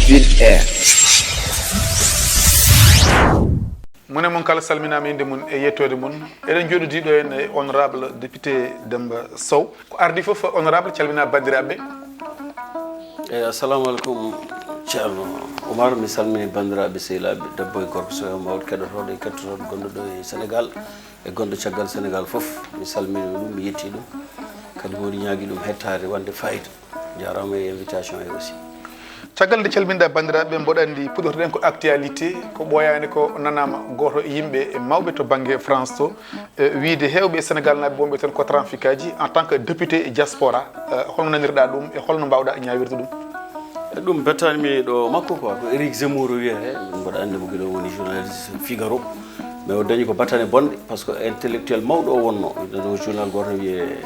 Winndere. Mune mon kala salminama inde mun e yettode mun eɗen joɗodiɗo en e honorable député Demba Sow ko ardi foof honorable calmina bandiraɓe. Assalamu alaikum ceerno Oumar, mi salmini bandiraɓe sehilaɓe debbo e gorko so mawɗo keɗotoɗo e kettotoɗo gonɗo e Sénégal e gonɗo caggal Sénégal foof mi salmini ɗum mi yetti ɗum kadi mboɗi ñaagui ɗum hettade wonde fayida jarama e invitation e aussi. Caggal nde calminɗa bandiraɓe mboɗo andi puɗortoɗen ko actualité ko ɓooyani ko nanama goto yimɓe mawɓe to banggue France to wiide hewɓe Sénégal naɓe wonɓe toon ko trafic aji en tant que député diaspora holno nanirɗa ɗum e holno mbawɗa ñawirde ɗum. ɗum bettanimi ɗo makko quoi ko Éric Zemmour wiyete min mboɗa andi mo guiɗo woni journaliste Figaro mais o dañi ko battane bonɗe par ce que intellectuel mawɗo o wonno ɗo journal goto wiye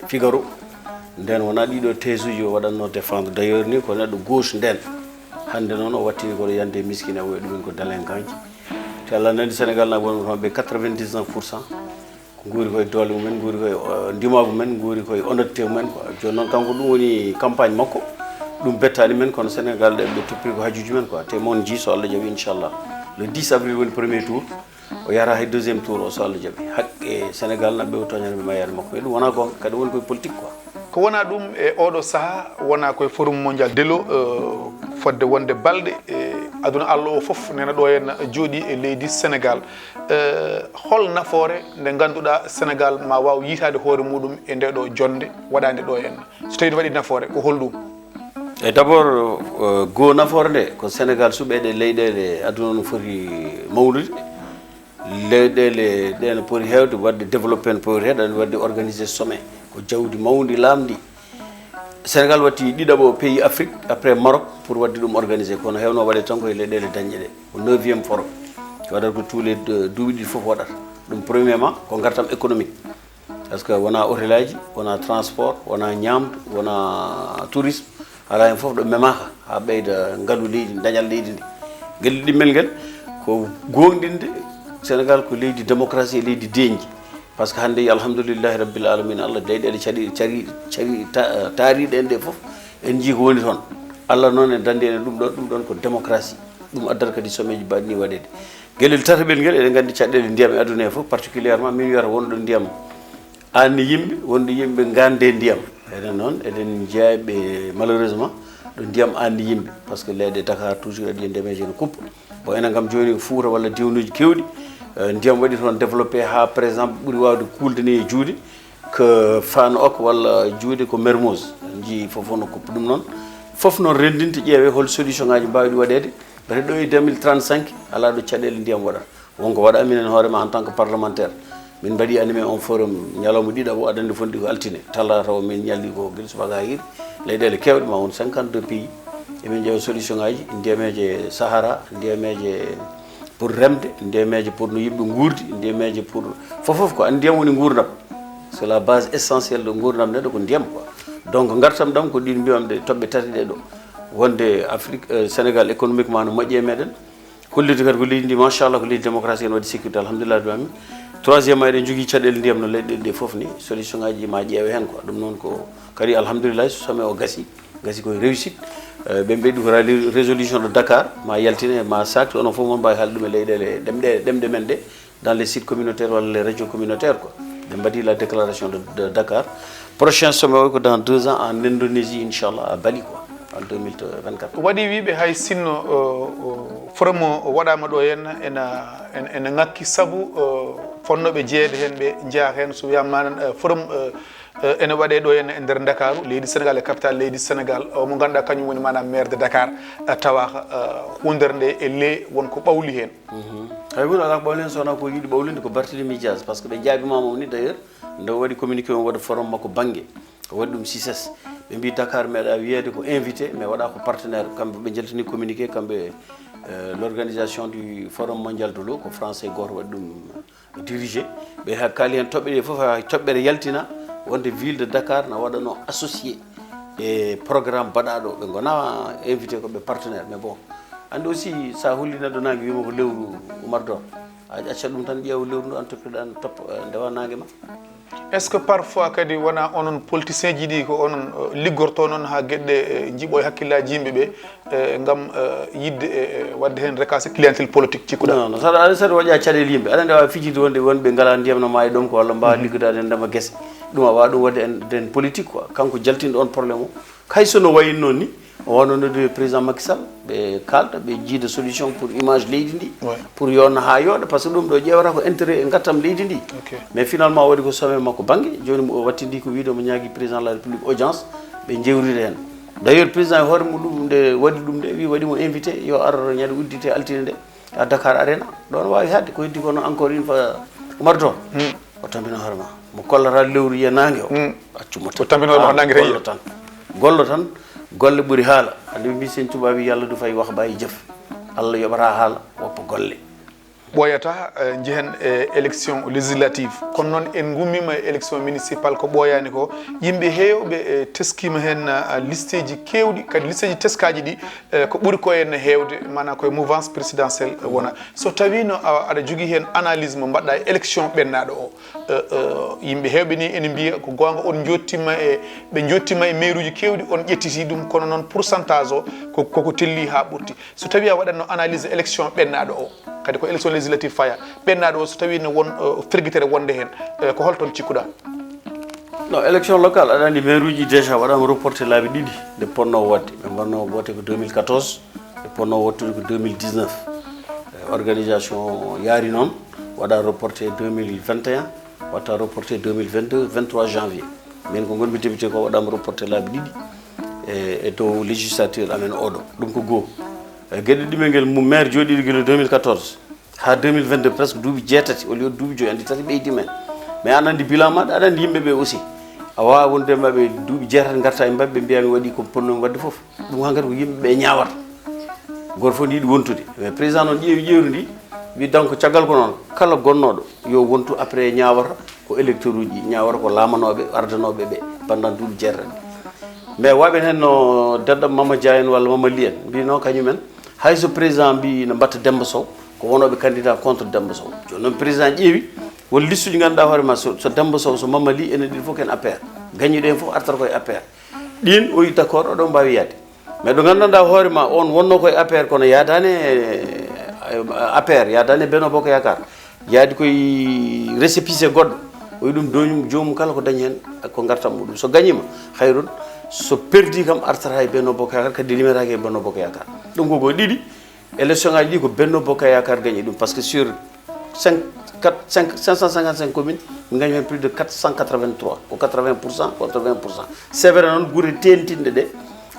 Figaro nden wona ɗiɗo thèse uji o waɗanno défendre d' ailleurs ni ko neɗɗo gauche nden hande noon o wattini koɗo yande miskine o wiya ɗumen ko délinquant ji te Allah nandi Sénégal na wonɓe toon ɓe 99% ko guuri koye doole mumen guuri koye ndimagu men guuri koye honnêteté mumen quoi joni noon kanko ɗum woni campagne makko ɗum bettani men kono Sénégal ɓe toppiri ko hajuji men quoi te mon ji so Allah jaaɓi inchallah le 10 avril woni premier tour o yara hay deuxiéme tour o so Allah jaaɓi haqqe Sénégal naɓe o toñani ɓe mayere makko e ɗum wona gonga kadi woni koye politique quoi. Ko wona ɗum e oɗo saaha wona koye forum mondial délo fodde wonde balɗe e aduna Allah o foof nena ɗo henna jooɗi e leydi Sénégal hol nafoore nde ganduɗa Sénégal ma waw yitade hoore muɗum e nde ɗo jonde waɗande ɗo henna so tawi waɗi nafoore ko holɗum. Et d'abord goo nafoore nde ko Sénégal suɓeɗe leyɗele aduna no foti mawnude leyɗele ɗe no poti hewde wadde développé no poti heɗ wadde organisé sommet ko jawdi mawdi lamdi Sénégal watti ɗiɗaɓo pays Afrique après Maroc pour wadde ɗum organisé kono hewno waɗe tan koye leyɗele dañƴe ɗe ko 9e forum waɗata ko tous les duuɓi ɗiɗi foof waɗata ɗum premièrement ko gartam économique par ce que wona hôtel aji wona transport wona ñamdu wona tourisme ala hen foof ɗo memaka ha ɓeyda ngaalu leydi dañal leydi ndi guel ɗimmel nguel ko gonɗinde Sénégal ko leydi démocratie e leydi deeñji par ce que hande alhamdoulillahi rabbil alamina Allah leyɗele cari taariɗe en ɗe foof en jii ko woni toon Allah noon e dandi ene ɗum ɗon ko démocratie ɗum addata kadi sommet ji mbaɗi ni waɗede gueɗel tataɓel nguel eɗen gandi caɗɗele ndiyam e aduna he foof particulièrement min wiyata wonɗo ndiyam anni yimɓe wonɗo yimɓe gande ndiyam enen noon eɗen jeeyaɓe malheureusement ɗo ndiyam anni yimɓe par ce que leyɗe Dakar toujours aɗi ndemeji no kuppa bon enen kam joni Fouta walla diwnuji kewɗi ndiyam waɗi toon développé ha par exemple ɓuuri wawde kulde ni e juuɗe que Fann Ok walla juuɗe ko Mermoz jii foof no kuppa ɗum noon foof noon rendinte ƴeewe hol solution ngaji mbawɗi waɗede peut-être ɗo e 2035 ala ɗo caɗele ndiyam waɗata wonko waɗa minen hoorema en tant que parlementaire min mbaɗi animé on forum ñalawma ɗiɗaɓo aɗa andi fonndi ko altine talata o min ñalli ko guila subaka hiiri leyɗele kewɗe ma won 52 pays emin ƴeewa solution ngaji ndiyameje Sahara ndiyameje pour remde ndiyameje pour no yimɓe guurdi ndiyameje pour fofof ko andi ndiyam woni gurdam c'est la base essentielle de gurdam neɗɗo ko ndiyam quoi donc gartam ɗam ko ɗin mbiyam ɗe toɓɓe tati ɗe ɗo wonde Afrique Sénégal économiquement no moƴƴi e meɗen holliti kadi ko leydi ndi machallah ko leydi démocratie en waɗi sécurité alhamdulillah rabbil alamin troisiément eɗen jogui caɗele ndiyam no leyɗele ɗe foof ni solution ngaji ma ƴeewe hen quoi ɗum noon ko kadi alhamdulillah so sommet o gasi koye réussite ɓe mbeɗi ko résolution de Dakar ma yaltine ma sakti onon foof mon mbawi haalde ɗum e leyɗele ɗemɗe men ɗe dans les sites communautaires walla les régions communautaires quoi ɓe mbaɗi la déclaration de Dakar prochain sommet o ko dans 2 ans en Indonésie inchallah à Bali quoi en 2024 waɗi wiɓe hay sinno forum o waɗama ɗo henna ene ngakki saabu fonnoɓe jeeyede hen ɓe jeeya hen so wiyama manan forum ene waɗe ɗo henna e nder Dakaru leydi Sénégal e capital leydi Sénégal mo ganduɗa kañum woni manam maire de Dakar tawaka hundere nde e lee wonko ɓawli hen hay woni ala ko ɓawli hen sowona ko yiiɗi ɓawlinde ko Barthélémy Dias par ce que ɓe jaabimama ni d' ailleurs nde waɗi communiqué on waɗa forum makko banggue o waɗi ɗum CICES ɓe mbi Dakar meeɗa wiyede ko invité mais waɗa ko partenaire kamɓe ɓe jaltini communiqué kamɓe l'organisation du forum mondial de l'eau ko français goto waɗi ɗum dirigé ɓe ha kaali hen toɓɓe ɗe foof ha toɓɓere yaltina wonde ville de Dakar na waɗano associé e programme baɗaɗo ɓe gona invité koɓe partenaire mais bon andi aussi sa hulli neɗɗo nangue wima ko lewru Oumar Dor a accat ɗum tan ƴeewa lewru ndu an toppitoɗa topp ndewa nangue ma est ce que parfois kadi wona onon politicien ji ɗi ko onon liggorto noon ha gueɗɗe jiiɓo e hakkillaji yimɓe ɓe gam yidde wadde hen recasé clientèle politique cikkuɗa non saɗa aɗa saɗa waɗa caɗele yimɓe aɗa ndewa fijide wonɓe ngala ndiyam no maayi ɗum ko walla mbawa liggudade en ndema guese ɗum a wawa ɗum wadde en politique quoi kanko jaltinɗo on probléme o haysono wayino noon ni o wonnonude président Macky Sall ɓe kalda ɓe jiida solution pour image leydi ndi pour yonna ha yooɗa par ce que ɗum ɗo ƴewata ko intérêt e gattam leydi ndi mais finalement waɗi ko sommet makko banggue joni o wattidi ko wiide mo ñaagui président de la république audience ɓe jewride hen d' ailleurs président e hoore muɗum nde waɗi ɗum nde wi waɗimo invité yo ar ñande uddite altine nde à Dakar Arena ɗon wawi hadde ko heddi kono encore une fois Oumar Don o tampina hoorema mo kollata lewru yiya nangue o accuma o tampina hoorema ko nangue tan gollo tan golle ɓuuri haala andi mbi sen tuba wi yalla du fay wax bayi jëf Allah yoɓata haala woppa golle ɓooyata jehen e élection législative kono noon en gummima e élection municipal ko ɓooyani ko yimɓe heewɓe teskima hen listeji kewɗi kadi listeji teskaji ɗi ko ɓuuri ko henna heewde mana koye mouvance présidentielle wona so tawino aɗa jogui hen analyse mo mbaɗɗa e élection ɓennaɗo o yimɓe heewɓe ni ene mbiya ko gonga on jottima ɓe jottima e maire uji kewɗi on ƴettiti ɗum kono noon pourcentage o koko telli ha ɓurti so tawi a waɗatno analyse élection ɓennaɗo o kadi ko élection législative faya ɓennaɗo o so tawi no won ferguitere wonde hen ko holton cikkuɗa non élection locale aɗa andi maire uji déjà waɗama reporté laabi ɗiɗi nde ponno wadde ɓe mbanno wote ko 2014 ɓe ponno wattude ko 2019 organisation yaari noon waɗa reporté 2021 watta reporté 2022 23 janvier min ko gonmi député ko waɗama reporté laabi ɗiɗi e dow législature amen oɗo ɗum ko goho gueɗe ɗimel mo maire jooɗiɗo guila 2014 ha 2022 presque duuɓi jeetati au lieu duuɓi joyi andi tati ɓeydi men mais an andi bilan maɗa aɗa andi yimɓeɓe aussi a wawa wonde mbaɓe duuɓi jeetati garta e mbaɓe ɓe mbiya mi waɗi ko ponnomi wadde foof ɗum hankkadi ko yimɓeɓe ñawata goto fof ne yiiɗi wontude mais président noon ƴeewi ƴewru ndi wi donc caggal ko noon kala gonnoɗo yo wontu après ñawata ko électeur uji ñawata ko lamanoɓe ardanoɓe ɓe pendant duuɓi jeetati mais waɓen hen no deɗɗo Mama Dia en walla Mama Ly en mbino kañumen hayso président mbi no mbatta Demba Sow ko wonoɓe candidat contre Demba Sow joni noon président ƴeewi won liste uji ganduɗa hoorema so Demba Sow so Mama Ly enen ɗin fof ken APR gañiɗo hen fof artata koye APR ɗin o wi d' accord oɗon mbawi yaade mais ɗo gandanɗa hoorema on wonno koye APR kono yadani APR yadani Benno Bokk Yakar yaadi koye récépissé goɗɗo o wi ɗum jomum kala ko dañi hen ko gartam muɗum so gañima hayrun so perdi kam artata e Benno Bokk Yakar kadi limetake e Benno Bokk Yakar ɗum koko ɗiɗi élection ngaji ɗi ko Benno Bokk Yakar gañi ɗum par ce que sur 555 communes min gañi hen plus de 483 ko 80% ko 80%. C'est vrai noon guure tentinɗe ɗe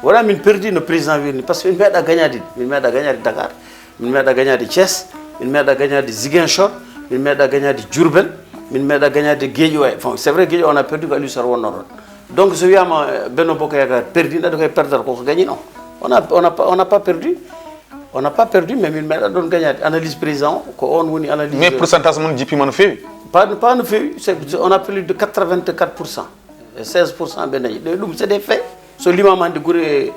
wona min perdi no président wirni par ce que min meeɗa gañade min meeɗa gañade Dakar min meeɗa gañade Thiès min meeɗa gañade Ziguinchor min meeɗa gañade Diourbel min meeɗa gañade Guédiawaye bon c'est vrai Guédiawaye on a perdu ko Aliou Sall wonno ɗon donc so wiyama Benno Bokk Yakar perdi ɗaɗo koye perdata koko gañi non on n'a pas perdu mais min meeɗa ɗon gañade analyse président ko on woni analyse mais pourcentage mon jippima no fewi pas no fewi on a plus de 84% et 16% ɓe dañi ɗum c'est des faits so limama hande guure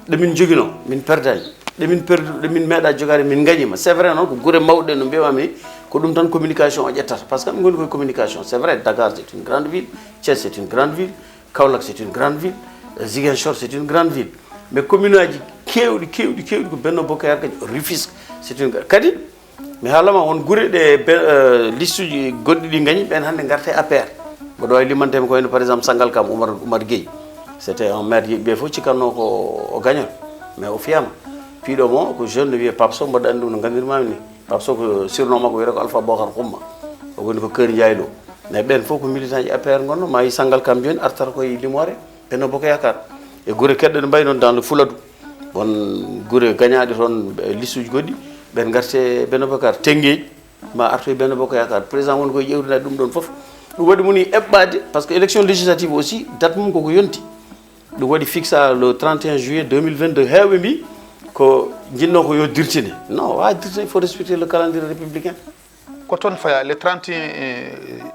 ɗemin joguino min perdani ɗemin meeɗa jogade min gañima c'est vrai noon ko guure mawɗe no mbiyamami ko ɗum tan communication o ƴettata par ce que min goni koye communication c'est vrai Dakar c'est une grande ville Thiès c'est une grande ville Kaolack c'est une grande ville Ziguinchor c'est une grande ville mais commune aji kewɗi ko Benno Bokk Yakar kadi Rufisque c'est une kadi mi haalama won guure ɗe liste uji goɗɗi ɗi gañi ɓen hannde garta e APR mboɗo wawi limantemi ko wayno par exemple Sangalkam Oumar Gueye c'était un maire ɓe fof cikkanno ko o gañon mais o fiyama piiɗo mo ko jeune no wiye Pape Sow mbaɗa andi ɗum no gandirmami ni Pape Sow ko surnom makko wiyete ko Alpha Bocar Xumma o woni ko Kër Ndiaye ɗo mais ɓen fof ko militant ji APR gonno ma yi Sangalkam joni artata koye Limore Benno Bokk Yakar e guure keɗɗe ɗe mbayi noon dans le Fouladou won guure gañaɗe toon liste uji goɗɗi ɓen garte Benno Bokk Yakar Tengueji ma artoye Benno Bokk Yakar président woni koye ƴewrinade ɗum ɗon fof ɗum waɗi moni eɓɓade par ce que élection législative aussi date mum koko yonti ɗum waɗi fixa le 31 juillet 2022 heewɓe mbi ko jinno ko yo dirtine non wawa dirtine il faut respecter le calendrier républicain ko toon faya le 31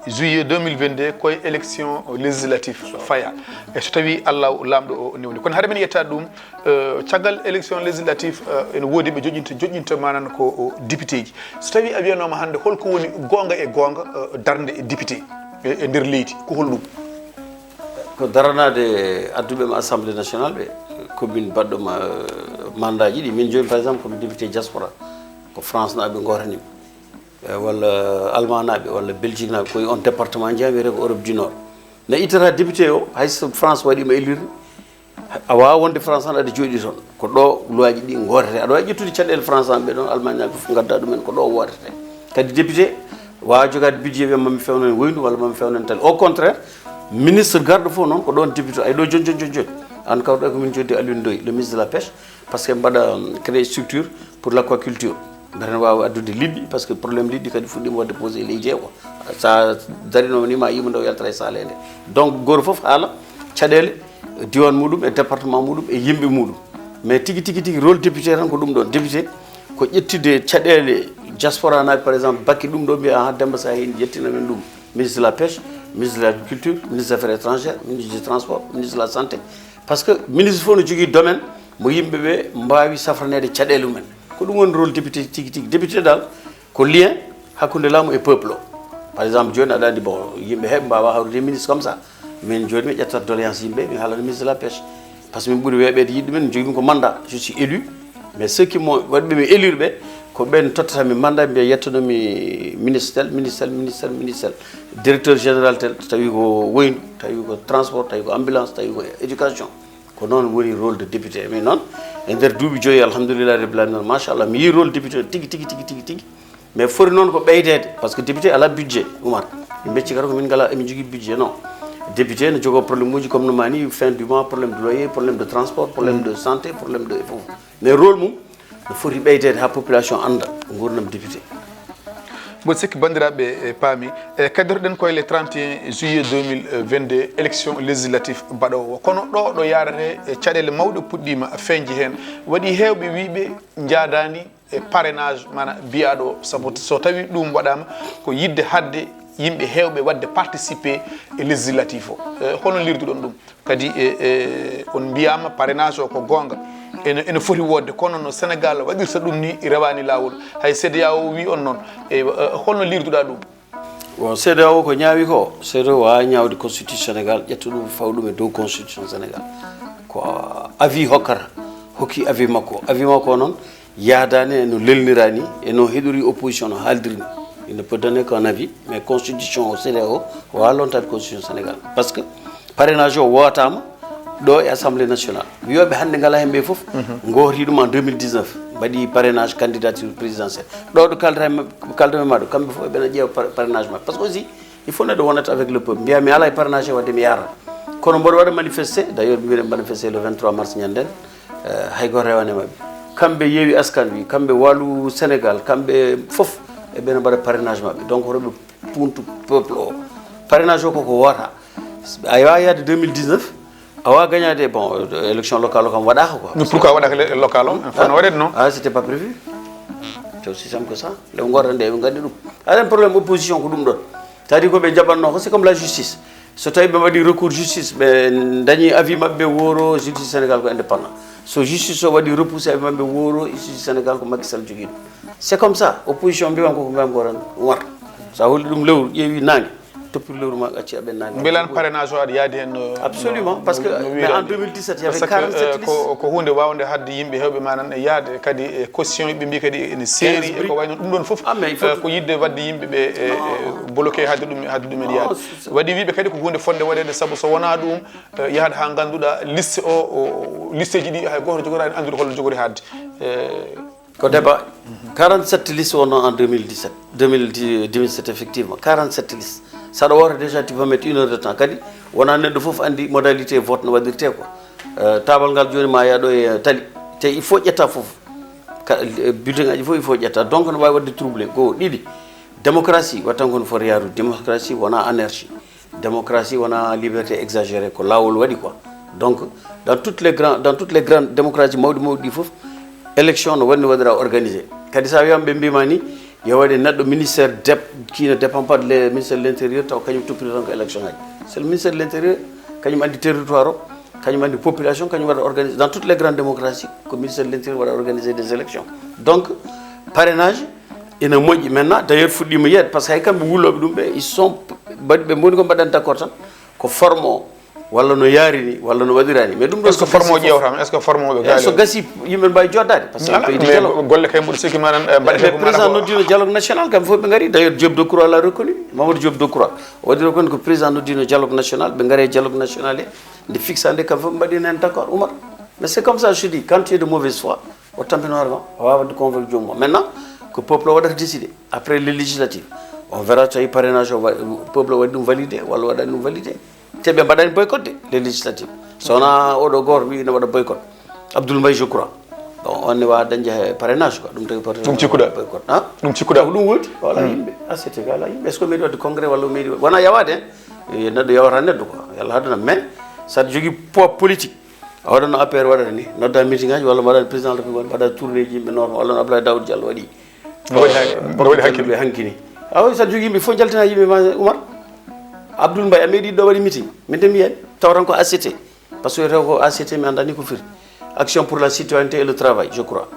juillet 2022 koye élection législative faya e so tawi Allah lamɗo o newni kono haade men yettade ɗum caggal élection législative ene woodi ɓe joƴƴinta manan ko député ji so tawi a wiyanoma hannde holko woni gonga e gonga darde e député e nder leydi ko holɗum ko daranade adduɓe ma assemblée nationale ɓe commune baɗɗo mandat ji ɗi min joni par exemple komi député diaspora ko France naɓe gotanimi walla allemand naɓe walla belgique naɓe koye on département jeeya wiyete ko Europe du Nord ne ittata député o hayso France waɗima élire a wawa wonde France tan aɗa jooɗi toon ko ɗo loi ji ɗi gotete aɗa wawi ƴettude caɗele France an ɓe ɗon Allemagne naɓe fof gadda ɗumen ko ɗo wodete kadi député wawa jogade budget wiya mami fewnen woynu walla mami fewnen tali au contraire ministre garɗo fof noon ko ɗon député ay ɗo joni an kawɗo ko min joddi Alioune Ndoye le ministre de la pêche par ce que mbaɗa créé structure pour l' aquaculture mbeɗen wawa addude liɗɗi par ce que probléme liɗɗi kadi fuɗɗima wadde posé leydi he quoi sa darinoma ni ma yima ndew yaltata e salede donc goto foof haala caɗele diwan muɗum e département muɗum e yimɓe muɗum mais tigui rôle député tan ko ɗum ɗon député ko ƴettude caɗele diaspora naɓe par exemple bakki ɗum ɗo mbiya ha Demba sa hen ƴettina men ɗum ministre de la pêche ministre de l'agriculture ministre des affaires étrangères ministre du transport ministre de la santé par ce que ministre fof no jogui domaine mo yimɓeɓe mbawi safranede caɗele mumen ko ɗum woni rôle député tigui député dal ko lien hakkude laamu e peuple o par exemple joni aɗa andi bon yimɓe heɓe mbawa hawrude ministre comme ça min joni mi ƴettata doléance yimɓe mi haalana ministre de la pêche par ce que min ɓuuri weeɓede yiɗɗu men mi jogui ko mandat je suis élu mais ceux qui mo waɗiɓe mi élire ɓe ko ɓen tottatami mandat mbiya yettanomi ministre tel directeur général tel tawi ko woynu tawi ko transport tawi ko ambulance tawi ko éducation ko noon woni rôle de député mais noon e nder duuɓi joyi alhamdoulillahi rabbil alamin machallah mi yi rôle député tigui mais foti noon ko ɓeydede par ce que député ala budget Oumar mi becci kata ko min ngala emin jogui budget non député ne jogo probléme uji comme no mani fin du mois problème de loyer problème de transport problème de santé problème de fof mais rôle mum no foti ɓeydede ha population anda gurdam député mboɗo sikki bandiraɓe paami e kaddiroɗen koye le 31 juillet 2022 élection législative mbaɗowo kono ɗo yarate e caɗele mawɗe puɗɗima feeñde hen waɗi hewɓe wiɓe jaadani e parrainage mana biyaɗo saabu so tawi ɗum waɗama ko yidde hadde yimɓe hewɓe wadde participé e législatif o hono lirduɗon ɗum kadi on mbiyama parrainage o ko gonga ene foti wodde kono no Sénégal waɗirta ɗum ni rewani lawol hay CEDEAO wi on noon e holno lirduɗa ɗum bon CEDEAO ko ñaawi ko CEDEAO wawa ñawde constitution Sénégal ƴetta ɗum faw ɗum e dow constitution Sénégal ko avis hokkata hokki avis makko noon yaadani no lelnirani e no heɗori opposition no haaldiri il ne peut donner qu'un avis mais constitution o CEDEAO wawa lontade constitution Sénégal par ce que parrainage o wotama ɗo e assemblée nationale wiyoɓe hannde ngala hemɓe fof gooti ɗum en 2019 mbaɗi parrainage candidature présidentielle ɗo ɗo kaldame maɗo kamɓe fof ɓeɗa ƴeewa parrainage maɓe par ce que aussi il faut neɗɗo wonata avec le peuple mbiya mi ala e parrainage wadde mi yara kono mboɗo waɗa manifesté d' ailleurs mbiɗen manifesté le 23 mars ñanden hay goto rewane maɓe kamɓe yeewi askan wi kamɓe walu Sénégal kamɓe fof eɓene mbaɗa parrainage maɓɓe donc hotoɓe puntu peuple o parrainage o koko wota a wawi yaade 2019 awa gagnade bon élection locale o kam waɗaka quoi mais pourquoi waɗaka local o fono waɗede non ah c'était pas prévu c'est aussi simple que ça le gorda nde ɓe gandi ɗum aɗen probléme opposition ko ɗum ɗon c'est à dire koɓe jaɓanno ko c'est comme la justice so tawi ɓe waɗi recours justice ɓe dañi avis mabɓe woro justice Sénégal ko indépendant so justice o waɗi repoussé avis mabɓe woro justice Sénégal ko Macky Sall jogui ɗum c'est comme ça opposition mbiwan koko mbiyam goran war sa holli ɗum lewru ƴeewi nangue toppir lewru ma acci aɓen nangue mbilan parrainage o aɗa yaadi hen absolument parce que mais en 2017 il y avait 47 listes ko hunde wawde hadde yimɓe hewɓe manan e yaade kadi caution ɓe mbi kadi ene seeri e ko wayno ɗum ɗon foof ko yidde wadde yimɓeɓe bloqué hadde ɗumen yaade waɗi wiɓe kadi ko hunde fonde waɗede saabu so wona ɗum yahata ha ganduɗa liste o liste ji ɗi hay goto jogorani andude holno jogori hadde ko débat 47 listes wonno en 2017 effectivement 47 listes saɗa wota déjà tu vas mettre 1 heure de temps kadi wona neɗɗo foof andi modalité vote no waɗirte quoi tabal ngal joni ma yaɗo e tali te il faut ƴetta foof bulletin ngaji fof il faut ƴetta donc no wawi wadde troublé goo ɗiɗi démocratie wattan kono foti yarude démocratie wona anarchie démocratie wona liberté exagéré ko lawol waɗi quoi donc dans toutes les grandes démocraties mawɗi ɗi foof élection no wanni waɗira organisé kadi sa wiyama ɓe mbima ni yo waɗe neɗɗo ministère qui ne dépend pas de ministère de l'intérieur taw kañum toppiri tan ko élection ngaji c'est le ministère de l'intérieur kañum andi territoire o kañum andi population kañum waɗa organisé dans toutes les grandes démocraties ko ministère de l'intérieur waɗa organisé des élections donc parrainage ina moƴƴi maintenant d'ailleurs fuɗɗima yiyede par ce que hay kamɓe wuuloɓe ɗum ɓe ils sont ɓe mboni ko mbaɗen d' accord tan ko forme o walla no yaarini walla no waɗirani mais ɗum ɗo est ce que forme o ƴewtama est ce que forme o ɓe gaali so gasi yimɓe mbawi joddade par ce que pays de dialogue golle kay mboɗo sikki manan mbaɗete ko président noddino dialogue national kamɓe fof ɓe gaari d' ailleurs Diop Decroix l'a reconnu Mamadou Diop Decroix o waɗi reconnu ko président noddino dialogue national ɓe gaari dialogue national e nde fixa nde kamɓe fof ɓe mbaɗino hen d' accord Oumar mais c'est comme ça je dis quand tu es de mauvaise foi o tampino hoore ma a wawa wadde convaincre jomum maintenant que peuple o waɗata décidé après les législatives on verra tawi parrainage o peuple o waɗi ɗum validé walla waɗani ɗum validé te ɓe mbaɗani boycotté les législatives so wona oɗo goto wi ne waɗa boycott Abdoul Mbaye je crois bon on ne wawa dañde parrainage quoi ɗum tawi ɗum cikkuɗa boycott ɗum cikkuɗa ko ɗum woni wala yimɓe ACT ko ala yimɓe est ce que meeɗi wadde congrès walla meeɗi wona yawade hen neɗɗo yawata neɗɗo quoi yalla haddana mais saɗa jogui poids politique a waɗano APR waɗata ni nodda meeting ngaji walla mbaɗa président de la République mbaɗa tourné ji yimɓe normal walla no Abdoulaye Daouda Diallo waɗi no waɗi hakkille ɓe hankini awa saɗa jogui yimɓe fof jaltina yimɓe ma Oumar Abdoul Mbaye a meeɗi ɗo waɗi meeting min de mbiyen taw tan ko ACT par ce que rew ko ACT mi andani ko firti action pour la citoyenneté et le travail je crois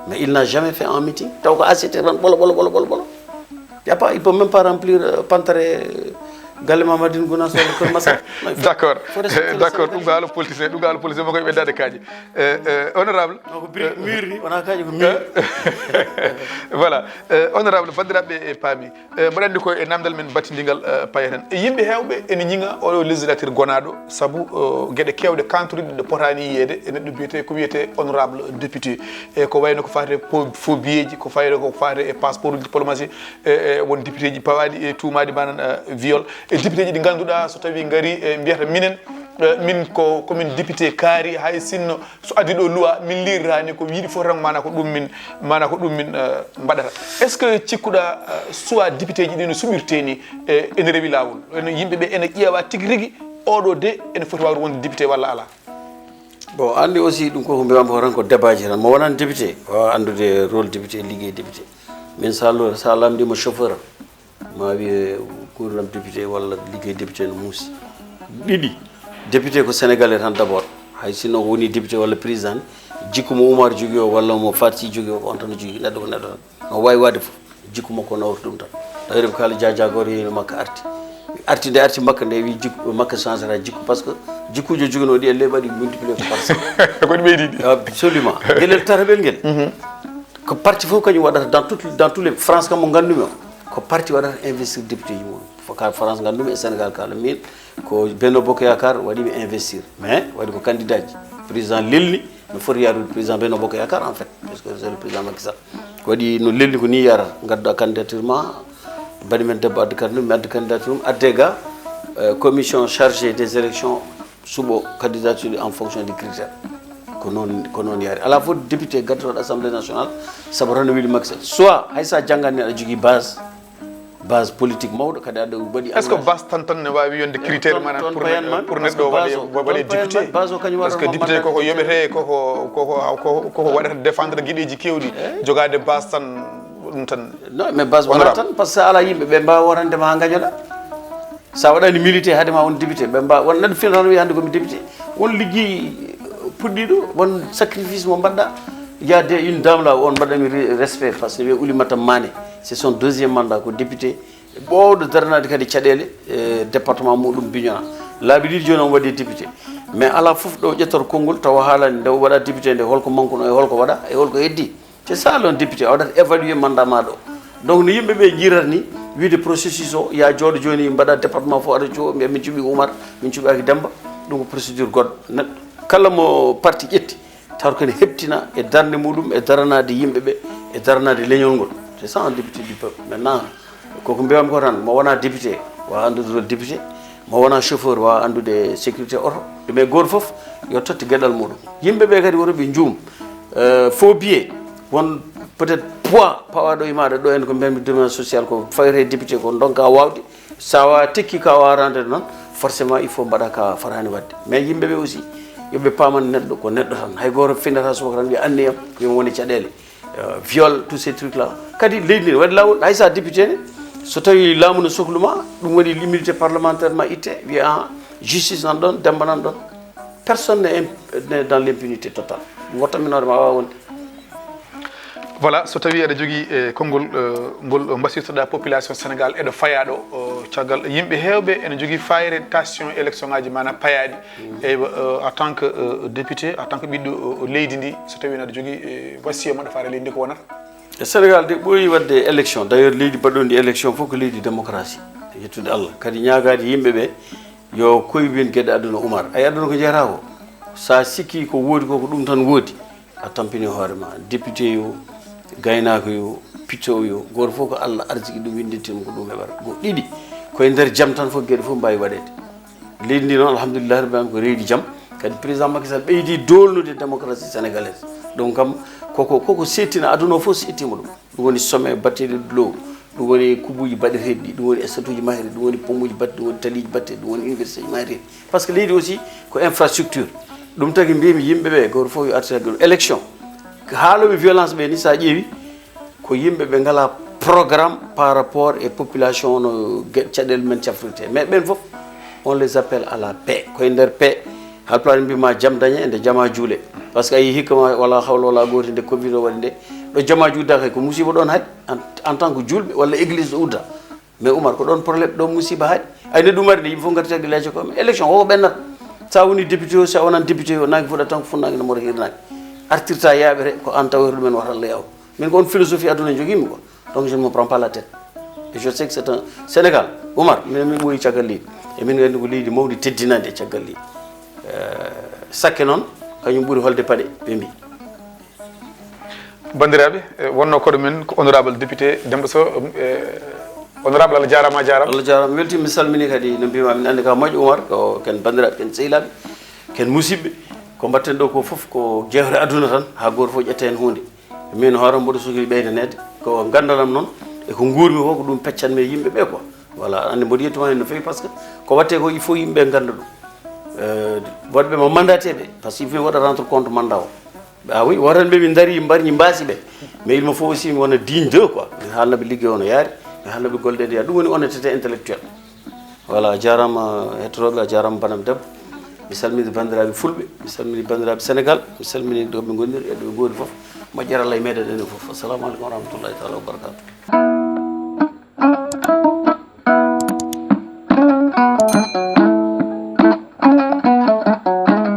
mais il n'a jamais fait un meeting taw ko ACT tan ɓolo y a pas il peut même pas remplir pantere galle Mamadine Gounass walla Keur Massar d' accord ɗum ko haala politicien mo koye ɓeddade kaaji honorable ko mur ni wona kaaji ko mur voilà honorable bandiraɓe e paami mbaɗa andi ko e namdal men battidigal payeten yimɓe hewɓe ene ñiŋa oɗo législature gonaɗo saabu gueɗe kewɗe kantoriɗe ɗe potani yiyede e neɗɗo biyete ko wiyete honorable député e ko wayno ko fate faux billet ji ko fayno ko fate e passeport uji diplomatie won député ji pawaɗi e tuumaɗi manan viol e député ji ɗi ganduɗa so tawi gaari mbiyata minen min komin député kaari hay sinno so addi ɗo loi min lirirani ko yiiɗi fof tan mana ko ɗum min mbaɗata est ce que cikkuɗa soit député ji ɗi no suɓirte ni ene rewi lawol ene yimɓeɓe ene ƴeewa tigui rigui oɗo de ene foti wawde wonde député walla ala bon andi aussi ɗum koko mbiyama ko tan ko débat ji tan mo wonani député wawa andude rôle député ligguey député min sa lamdima chauffeur ma wiye gurdam député walla ligguey député no muusi ɗiɗi député ko sénégalais tan d' abord hay sinno ko woni député walla président jikku mo Oumar jogui o walla mo Fatsi jogui o ko on tan jogui neɗɗo ko neɗɗo tan no wawi wadde fof jikku makko nawrta ɗum tan tawiri ko kaala jajagoro yeyno makko arti nde arti makka nde wi jikku makka changera jikku par ce que jikkuji joguino ɗi elle mbaɗi multiplié ko par ce koɗi ɓeydiɗi absolument gueɗel tataɓel guel ko parti fof kañum waɗata dans tous les France kam mo gandumi o ko parti waɗata investir député ji mum ka France gandumi e Sénégal kala min ko Benno Bokk Yakar waɗimi investir mais waɗi ko candidat ji président lelni no foti yarude président Benno Bokk Yakar en fait parce que c'est le président Macky Sall ko waɗi no lelni ko ni yarata gadda candidature ma mbaɗi men debbo adde candidature mi adde candidature mum adde ga commission chargée des élections suɓo candidature en fonction des critères ko noon yaari ala fof député gaddotoɗo assemblée nationale saabu tan no wiɗi Macky Sall soit hay sa janggani aɗa jogui base politique mawɗo kadi aɗa waɗi est ce que base tan ne wawi yonde critére mana pour neɗɗo waɗe député base o kañum par ce que député koko yoɓete koko waɗata défendre gueɗeji kewɗi jogade base tan ɗum tan non mais base wona tan par ce que ala yimɓe ɓe mbawa worandema ha gañoɗa sa waɗani milité haadema won député ɓe mbawa won neɗɗo fina tan wi hande komi député won ligguey puɗɗiɗo won sacrifice mo mbaɗɗa il y a une dame là on mbaɗami respect par ce que wiye Oulimata Mané c'est son deuxième mandat ko député ɓowɗo daranade kadi caɗele département muɗum Bignona laabi ɗiɗi joni on waɗi député mais ala foof ɗo ƴettoto konngol tawa haalani nde waɗa député nde holko manqueno e holko waɗa e holko heddi c'est ça lon député a waɗata évaluer mandat maɗa o donc no yimɓeɓe jiirata ni wiide processus o ya jooɗo joni mbaɗa département fof aɗa coo mbiya min cuɓi Oumar min cuɓaki Demba ɗum ko procédure goɗɗo neɗɗo kala mo parti ƴetti taw kene heptina e darde muɗum e daranade yimɓeɓe e daranade leñol ngol c'est ça un député du peuple maintenant koko mbiyami ko tan mo wona député wawa andude rôle député mo wona chauffeur wawa andude sécurité auto ɗum e goto foof yo totti gueɗal muɗum yimɓeɓe kadi wotoɓe juum faux billet won peut être poids pawaɗo e maɗa ɗo en ko mbiyami domaine social ko fayre député ko donka wawde sa wawa tekki ka wawa rendre noon forcément il faut mbaɗa ka farani wadde mais yimɓeɓe aussi yoɓe paman neɗɗo ko neɗɗo tan hay goto finata subaka tan wiya anniyam koyemo woni caɗele viol tous ces trucs là kadi leydi ndi waɗi lawol hay sa député ne so tawi laamu no sohluma ɗum waɗi l'immunité parlementaire ma itte wiya justice nan ɗon Demba nan ɗon personne n'est dans l'impunité totale ɗum wattaminore ma wawa wonde voilà so tawi aɗa jogui konngol ngol mbasirtoɗa population sénégal eɗo faya ɗo caggal yimɓe hewɓe ene jogui fayre tension élection ngaji mana payaɗi eywa en tant que député en tant que ɓiɗɗo leydi ndi so tawi aɗa jogui wasiya moɗo faare leydi ndi ko wonata sénégal de ɓooyi wadde élection d' ailleurs leydi baɗondi élection fof ko leydi démocratie yettude allah kadi ñagade yimɓeɓe yo koyɓen gueɗe aduna oumar ay aduna ko jeeyata ko sa sikki ko woodi ko ko ɗum tan woodi a tampini hoorema député yo gaynako yo picco yo goto fof ko allah arsiki ɗum windintima ko ɗum heɓata go ɗiɗi koye nder jaam tan fof gueɗe fof mbawi waɗede leydi ndi noon alhamdulillah rabbi alamin ko leydi jaam kadi président Macky Sall ɓeydi dolnude démocratie sénégalaise donc kam koko settina aduna o fof settima ɗum woni sommet batteɗe low ɗum woni kubuji baɗeteɗi ɗi ɗum woni statuji mahiri ɗum woni pommuji batte ɗum woni taliji batte ɗum woni université ji mahiri par ce que leydi aussi ko infrastructure ɗum tagi mbimi yimɓeɓe goto fof yo artirade ɗum élection haaloɓe violence ɓe ni sa ƴeewi ko yimɓeɓe ngala programme par rapport e population no caɗele men cafrirte mais ɓen fof on les appelle à la paix koye nder paix halpulaar mbima jaam daña e nde jama juule par ce que ayi hikkama wala hawla wala goti nde covid o waɗi nde ɗo jama juuda kay ko musiba ɗon haaɗi en tant que julɓe walla église ɗo udda mais oumar ko ɗon probléme ɗon musiba haaɗi ayne ɗum ari nde yimɓe fof garti tagde leeje ko élection koko ɓennata sa woni député o sa wonan député o nagi fuɗat tan ko funnaki nomoro hirnaki artirta yaaɓere ko an tawere ɗumen wata allah yaw min ko on philosophie aduna joguimi quoi donc je ne me prends pas la tête et je sais que c'est un Sénégal oumar min ɓooyi caggal leydi e min gandi ko leydi mawdi teddinande e caggal leydi sakke noon kañum ɓuuri holde paɗe ɓe mbi bandiraɓe wonno koɗo men ko honorable député Demba Sow honorable Allah jarama Allah jarama mi weltima mi salmini kadi no mbima min andi ka moƴƴo oumar ko ken bandiraɓe ken sehilaɓe ken musidɓe ko mbatten ɗo ko foof ko jewre aduna tan ha goto fof ƴetta hen hunde min hoore mboɗo sogui ɓeydanede ko gandalam noon e ko guurmi fof ko ɗum peccanmi e yimɓeɓe quoi voilà andi mboɗo yettuma hen no fewi par ce que ko watte ko il faut yimɓeɓe ganda ɗum woɗɓe mo mandateɓe par ce que il faut waɗa rendre compte mandat o ah oui wotanɓe min daari mbarñi mbasi ɓe mais il me faut aussi mi wona digne d'eux quoi mi haalnaɓe ligguey ono yaari mi haalnaɓe golleɗe yaari ɗum woni honnêteté intellectuel voilà a jarama hettotoɓe a jarama banam debbo mi salmini bandiraɓe fulɓe mi salmini bandiraɓe sénégal mi salmini ɗo ɓe goniri e ɗo ɓe gooni foof moƴƴere allah e meɗen enen foof assalamu aleykum wa rahmatullahi taala wa barakatuh